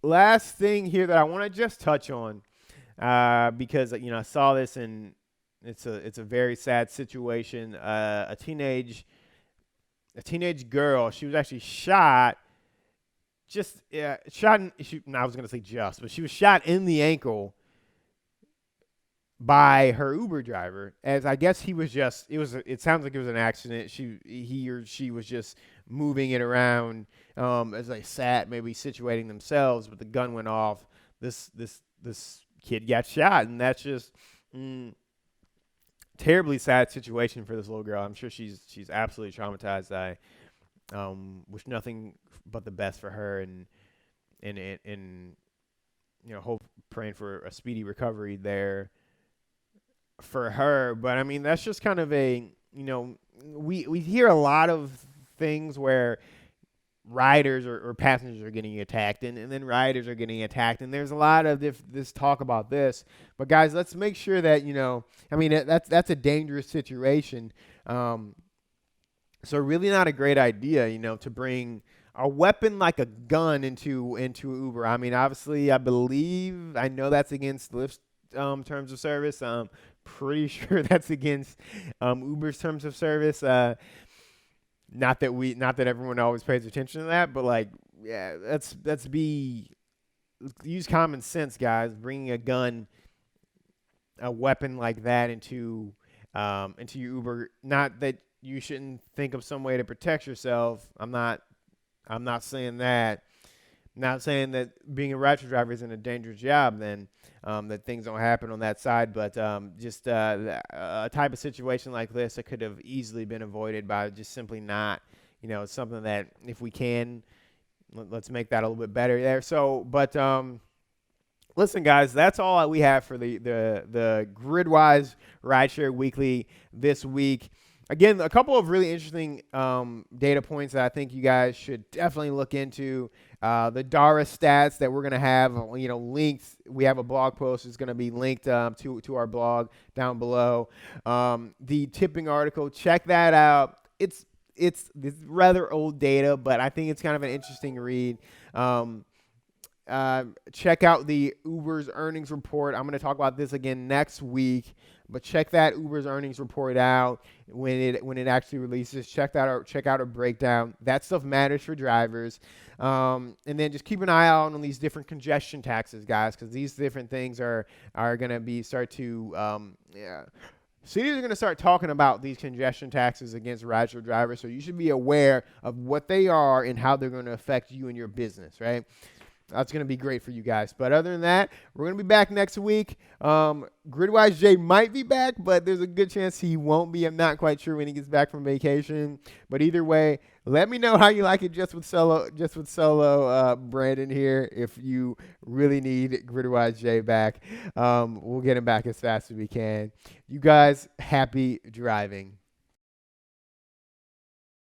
last thing here that I want to just touch on, because I saw this and it's a very sad situation. A teenage girl. She was actually shot. I was gonna say just, but she was shot in the ankle by her Uber driver. As I guess he was just. It sounds like it was an accident. He or she was just moving it around as they sat, maybe situating themselves, but the gun went off. This kid got shot, and that's just. Mm, Terribly sad situation for this little girl. I'm sure she's absolutely traumatized. I wish nothing but the best for her, and hope praying for a speedy recovery there for her. But I mean, that's just kind of we hear a lot of things where riders or passengers are getting attacked, and then riders are getting attacked, and there's a lot of this talk about this. But guys, let's make sure that I mean, that's a dangerous situation. So really not a great idea, to bring a weapon like a gun into Uber. I mean, obviously, I know that's against Lyft's terms of service. Pretty sure that's against Uber's terms of service. Not that everyone always pays attention to that, but like, yeah, use common sense, guys. Bringing a weapon like that into your Uber. Not that you shouldn't think of some way to protect yourself. I'm not saying that. Not saying that being a ratchet driver isn't a dangerous job, then that things don't happen on that side, but just a type of situation like this that could have easily been avoided by just simply not, something that if we can, let's make that a little bit better there. So, but listen, guys, that's all we have for the Gridwise Rideshare Weekly this week. Again, a couple of really interesting data points that I think you guys should definitely look into. The DARA stats that we're going to have, linked. We have a blog post. It's going to be linked to our blog down below. The tipping article, check that out. It's rather old data, but I think it's kind of an interesting read. Check out the Uber's earnings report. I'm going to talk about this again next week, but check that Uber's earnings report out when it actually releases. Check that out. Check out a breakdown. That stuff matters for drivers. And then just keep an eye out on these different congestion taxes, guys, because these different things are going to be cities are going to start talking about these congestion taxes against rideshare drivers, so you should be aware of what they are and how they're going to affect you and your business, right? That's going to be great for you guys. But other than that, we're going to be back next week. Gridwise Jay might be back, but there's a good chance he won't be. I'm not quite sure when he gets back from vacation. But either way, let me know how you like it just with solo Brandon here. If you really need Gridwise Jay back, we'll get him back as fast as we can. You guys, happy driving.